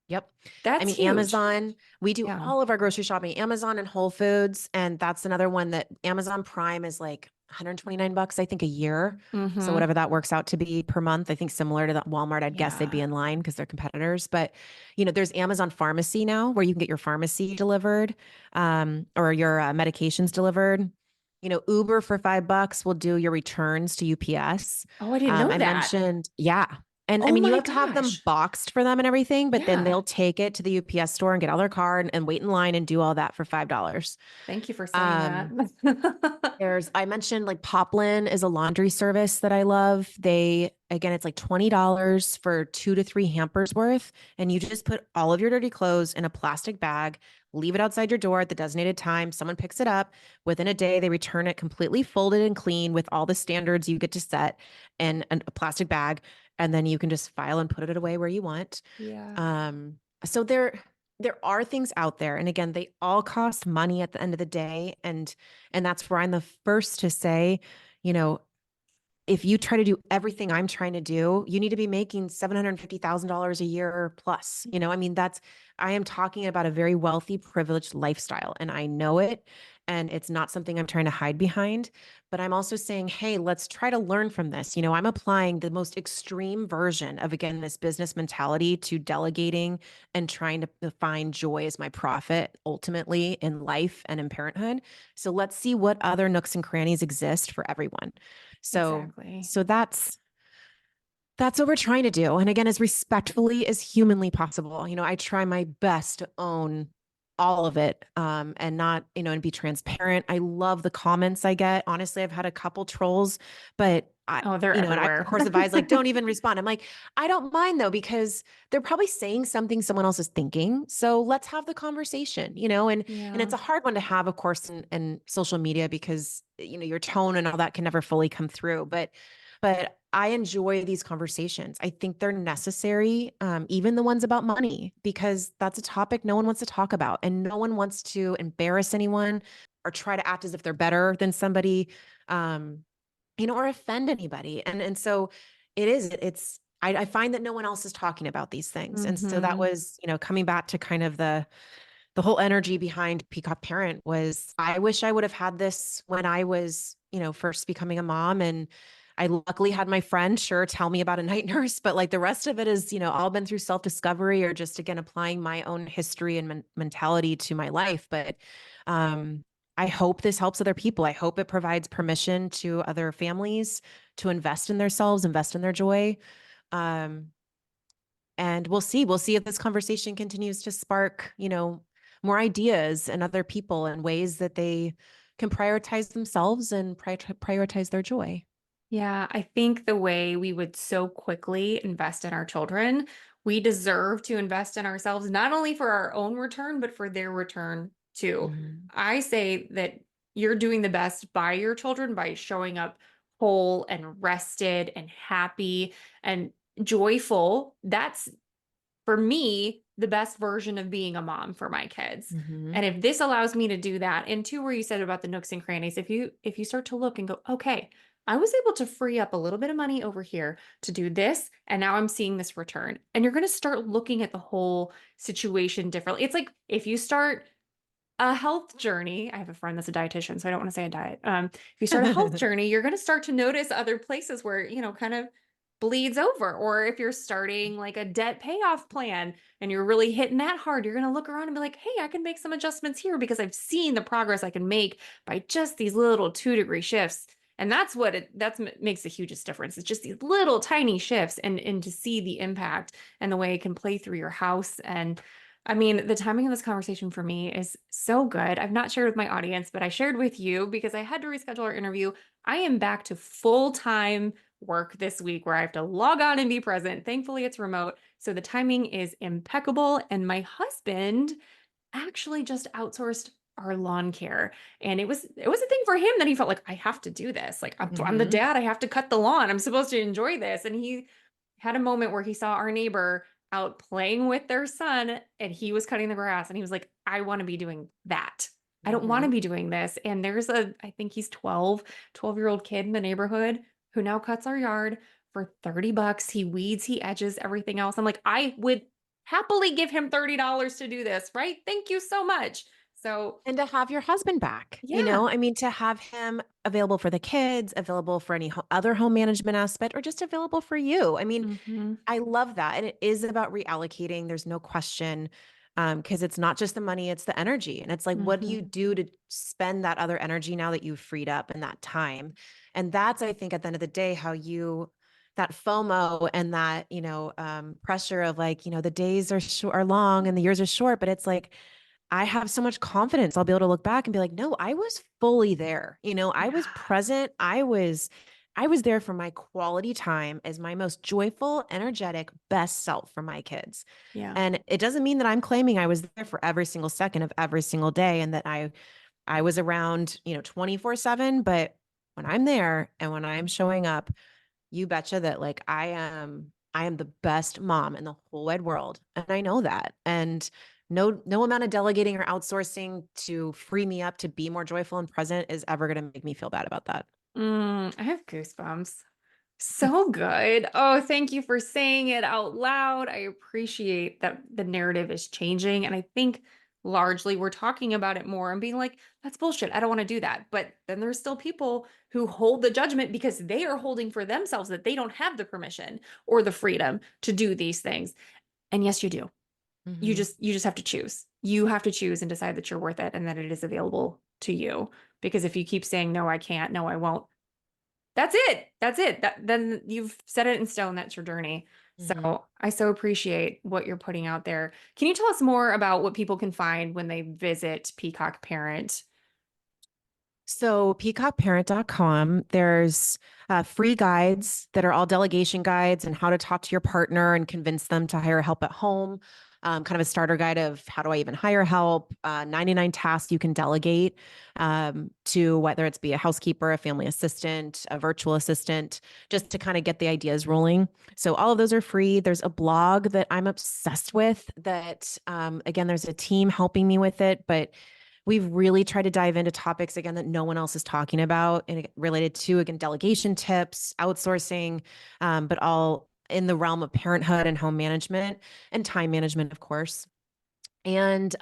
Yep. I That's mean, huge. Amazon, we do Yeah. all of our grocery shopping, Amazon and Whole Foods. And that's another one that Amazon Prime is like 129 bucks, I think, a year. So Mm-hmm. whatever that works out to be per month, I think similar to that Walmart, I'd guess they'd be Yeah. in line because they're competitors. But, there's Amazon Pharmacy now where you can get your pharmacy delivered, or your medications delivered. Uber for $5 will do your returns to UPS. Oh, I didn't know I that. mentioned, yeah. And I Oh mean, you my have to have them gosh. boxed for them and everything, but then Yeah. they'll take it to the UPS store and get all their card and wait in line and do all that for $5. Thank you for saying that. Um, I mentioned like Poplin is a laundry service that I love. Again, it's like $20 for 2 to 3 hampers worth. And you just put all of your dirty clothes in a plastic bag, leave it outside your door at the designated time. Someone picks it up. Within a day, they return it completely folded and clean with all the standards you get to set in a plastic bag. And then you can just file and put it away where you want. Yeah. So there are things out there. And again, they all cost money at the end of the day. And that's where I'm the first to say, you know, if you try to do everything I'm trying to do, you need to be making $750,000 a year plus. I mean, I am talking about a very wealthy, privileged lifestyle, and I know it. And it's not something I'm trying to hide behind, but I'm also saying, hey, let's try to learn from this. I'm applying the most extreme version of, again, this business mentality to delegating and trying to find joy as my profit ultimately in life and in parenthood. So let's see what other nooks and crannies exist for everyone. So Exactly. so that's what we're trying to do. And again, as respectfully as humanly possible. I try my best to own all of it, and not, and be transparent. I love the comments I get. Honestly, I've had a couple trolls, but Oh, they're and I, of everywhere. course, advise like, don't even respond. I'm like, I don't mind though, because they're probably saying something someone else is thinking. So let's have the conversation, and Yeah, it's a hard one to have, of course, in social media because, your tone and all that can never fully come through. But I enjoy these conversations. I think they're necessary, even the ones about money, because that's a topic no one wants to talk about, and no one wants to embarrass anyone or try to act as if they're better than somebody, um, or offend anybody. And so I find that no one else is talking about these things. And so that hmm. was, coming back to kind of the whole energy behind Peacock Parent was, I wish I would have had this when I was, first becoming a mom. And I luckily had my friend, sure, tell me about a night nurse, but like the rest of it is, all been through self-discovery or just, again, applying my own history and mentality to my life. But I hope this helps other people. I hope it provides permission to other families to invest in themselves, invest in their joy. Um, and we'll see. We'll see if this conversation continues to spark, more ideas and other people and ways that they can prioritize themselves and prioritize their joy. Yeah, I think the way we would so quickly invest in our children, we deserve to invest in ourselves, not only for our own return, but for their return too. Mhm. I say that you're doing the best by your children by showing up whole and rested and happy and joyful. That's for me, the best version of being a mom for my kids. Mhm. And if this allows me to do that, and two, where you said about the nooks and crannies, if you start to look and go, okay, I was able to free up a little bit of money over here to do this, and now I'm seeing this return. And you're going to start looking at the whole situation differently. It's like if you start a health journey. I have a friend that's a dietitian, so I don't want to say a diet. If you start a health journey, you're going to start to notice other places where, kind of bleeds over. Or if you're starting like a debt payoff plan and you're really hitting that hard, you're going to look around and be like, hey, I can make some adjustments here because I've seen the progress I can make by just these little 2-degree shifts. And that's makes the hugest difference. It's just these little tiny shifts and to see the impact and the way it can play through your house. And I mean, the timing of this conversation for me is so good. I've not shared with my audience, but I shared with you because I had to reschedule our interview. I am back to full-time work this week where I have to log on and be present. Thankfully, it's remote. So the timing is impeccable. And my husband actually just outsourced our lawn care. And it was a thing for him that he felt like I have to do this. Like I'm the Mhm. dad, I have to cut the lawn. I'm supposed to enjoy this. And he had a moment where he saw our neighbor out playing with their son and he was cutting the grass and he was like, I want to be doing that. I don't want to Mhm. be doing this. And there's I think he's 12-year-old kid in the neighborhood who now cuts our yard for $30. He weeds, he edges, everything else. I'm like, I would happily give him $30 to do this, right? Thank you so much. So, And to have your husband back, yeah. I mean, to have him available for the kids, available for any other home management aspect, or just available for you. I mean, Hmm. I love that. And it is about reallocating. There's no question. Because it's not just the money, it's the energy. And it's like, what do you Hmm. do to spend that other energy now that you've freed up and that time? And that's, I think, at the end of the day, that FOMO and that, pressure of like, the days are long and the years are short, but it's like, I have so much confidence. I'll be able to look back and be like, no, I was fully there. I was Yeah. present. I was there for my quality time as my most joyful, energetic, best self for my kids. Yeah. And it doesn't mean that I'm claiming I was there for every single second of every single day and that I was around, 24/7, but when I'm there and when I'm showing up, you betcha that like I am the best mom in the whole wide world. And I know that. And no amount of delegating or outsourcing to free me up to be more joyful and present is ever going to make me feel bad about that. I have goosebumps. So good. Oh, thank you for saying it out loud. I appreciate that the narrative is changing. And I think largely we're talking about it more and being like, that's bullshit. I don't want to do that. But then there's still people who hold the judgment because they are holding for themselves that they don't have the permission or the freedom to do these things. And yes, you do. You Mhm. just have to choose. You have to choose and decide that you're worth it and that it is available to you. Because if you keep saying, no, I can't, no, I won't, that's it. That's it. Then you've set it in stone. That's your journey. Mhm. So I so appreciate what you're putting out there. Can you tell us more about what people can find when they visit Peacock Parent? So peacockparent.com, there's free guides that are all delegation guides and how to talk to your partner and convince them to hire help at home. Kind of a starter guide of how do I even hire help, 99 tasks you can delegate to whether it's be a housekeeper, a family assistant, a virtual assistant, just to kind of get the ideas rolling. So all of those are free. There's a blog that I'm obsessed with that, again, there's a team helping me with it, but we've really tried to dive into topics again that no one else is talking about and related to again delegation tips, outsourcing, but all in the realm of parenthood and home management and time management, of course. And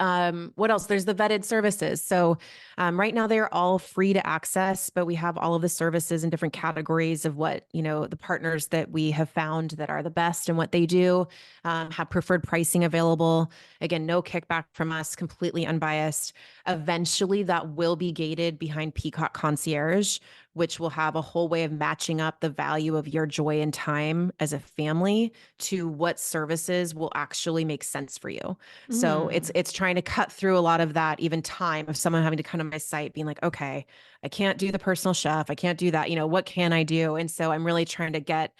what else? There's the vetted services. So right now they're all free to access, but we have all of the services in different categories of what, the partners that we have found that are the best and what they do, have preferred pricing available. Again, no kickback from us, completely unbiased. Eventually that will be gated behind Peacock Concierge, which will have a whole way of matching up the value of your joy and time as a family to what services will actually make sense for you. So Mm. it's trying to cut through a lot of that, even time of someone having to come to my site being like, okay, I can't do the personal chef. I can't do that. What can I do? And so I'm really trying to get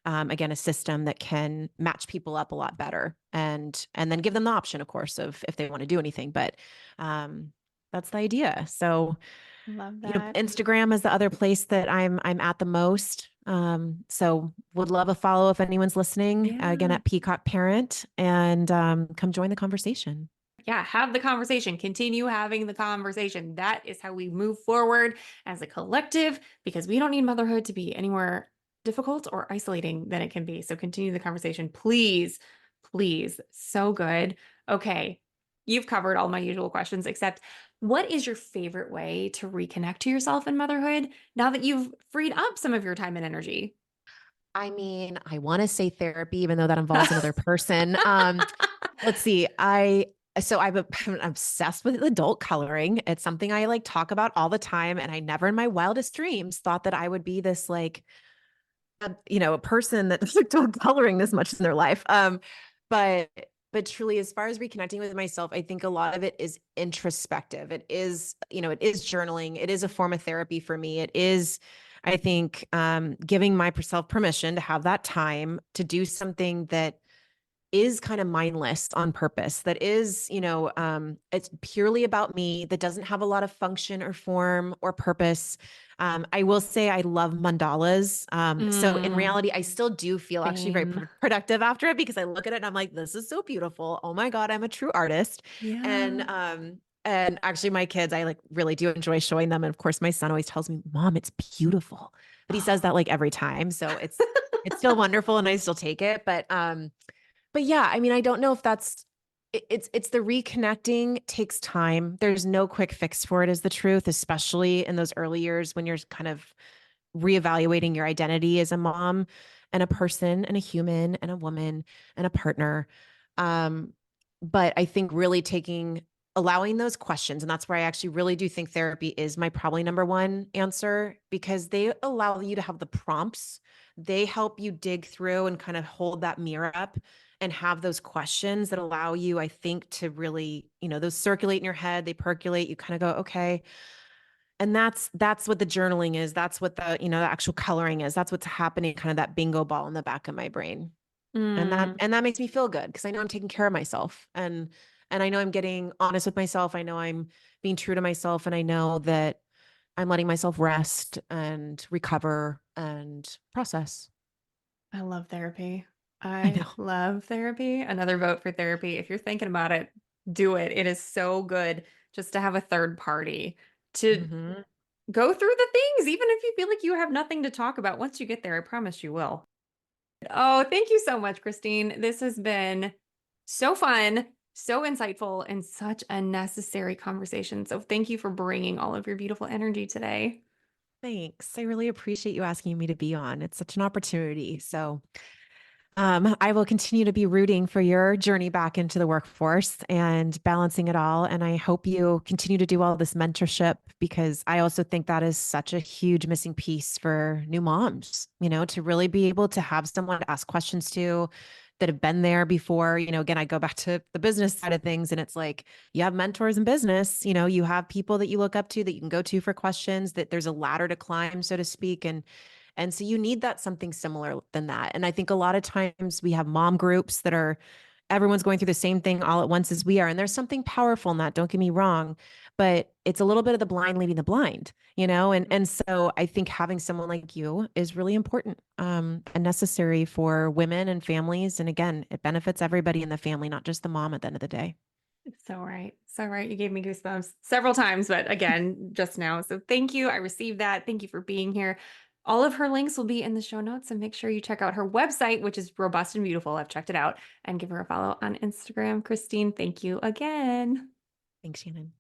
again, a system that can match people up a lot better and then give them the option, of course, of if they want to do anything. But that's the idea. So, Love that. Instagram is the other place that I'm at the most. So would love a follow if anyone's listening, again, Yeah. at Peacock Parent, and come join the conversation. Yeah, have the conversation. Continue having the conversation. That is how we move forward as a collective because we don't need motherhood to be anywhere difficult or isolating than it can be. So continue the conversation, please. Please. So good. Okay. You've covered all my usual questions, except what is your favorite way to reconnect to yourself in motherhood now that you've freed up some of your time and energy? I mean, I want to say therapy, even though that involves another person. Let's see. I'm obsessed with adult coloring. It's something I like talk about all the time. And I never in my wildest dreams thought that I would be this like, a person that's like doing coloring this much in their life. But but truly, as far as reconnecting with myself, I think a lot of it is introspective. It is, it is journaling. It is a form of therapy for me. It is, I think, giving myself permission to have that time to do something that is kind of mindless on purpose, that is, it's purely about me, that doesn't have a lot of function or form or purpose. I will say I love mandalas. So in Mm, reality, I still do feel actually very same. productive after it because I look at it and I'm like, this is so beautiful. Oh my God, I'm a true artist. Yeah. And actually my kids, I like really do enjoy showing them. And of course, my son always tells me, Mom, it's beautiful. But he says that like every time. So it's still wonderful and I still take it. But yeah, I mean, I don't know if it's the reconnecting takes time. There's no quick fix for it is the truth, especially in those early years when you're kind of reevaluating your identity as a mom and a person and a human and a woman and a partner. Um, but I think really allowing those questions, and that's where I actually really do think therapy is my probably number one answer because they allow you to have the prompts. They help you dig through and kind of hold that mirror up and have those questions that allow you, I think, to really, those circulate in your head, they percolate, you kind of go, okay, and that's what the journaling is. That's what the actual coloring is. That's what's happening, kind of that bingo ball in the back of my brain. And that Mm, and that makes me feel good because I know I'm taking care of myself and I know I'm getting honest with myself. I know I'm being true to myself and I know that I'm letting myself rest and recover and process. I love therapy. I I know. love therapy. Another vote for therapy. If you're thinking about it, do it. It is so good just to have a third party to Hmm. go through the things, even if you feel like you have nothing to talk about. Once you get there, I promise you will. Oh, thank you so much, Christine. This has been so fun, so insightful, and such a necessary conversation. So thank you for bringing all of your beautiful energy today. Thanks. I really appreciate you asking me to be on. It's such an opportunity. So I will continue to be rooting for your journey back into the workforce and balancing it all. And I hope you continue to do all this mentorship because I also think that is such a huge missing piece for new moms, to really be able to have someone to ask questions to that have been there before. Again, I go back to the business side of things and it's like you have mentors in business, you have people that you look up to that you can go to for questions, that there's a ladder to climb, so to speak. And so you need that something similar than that. And I think a lot of times we have mom groups that are everyone's going through the same thing all at once as we are. And there's something powerful in that. Don't get me wrong, but it's a little bit of the blind leading the blind. And so I think having someone like you is really important and necessary for women and families. And again, it benefits everybody in the family, not just the mom at the end of the day. So right. So right. You gave me goosebumps several times, but again, just now. So thank you. I received that. Thank you for being here. All of her links will be in the show notes, and make sure you check out her website, which is robust and beautiful. I've checked it out, and give her a follow on Instagram. Christine, thank you again. Thanks, Shannon.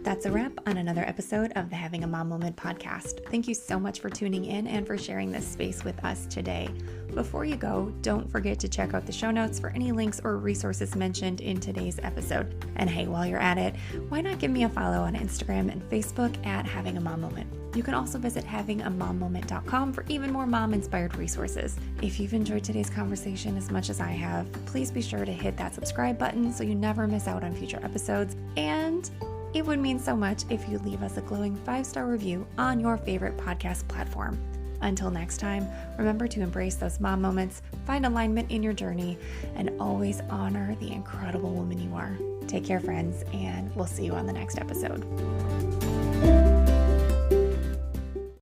That's a wrap on another episode of the Having a Mom Moment podcast. Thank you so much for tuning in and for sharing this space with us today. Before you go, don't forget to check out the show notes for any links or resources mentioned in today's episode. And hey, while you're at it, why not give me a follow on Instagram and Facebook at Having a Mom Moment. You can also visit havingamaMoment.com for even more mom-inspired resources. If you've enjoyed today's conversation as much as I have, please be sure to hit that subscribe button so you never miss out on future episodes. And it would mean so much if you leave us a glowing 5-star review on your favorite podcast platform. Until next time, remember to embrace those mom moments, find alignment in your journey, and always honor the incredible woman you are. Take care, friends, and we'll see you on the next episode.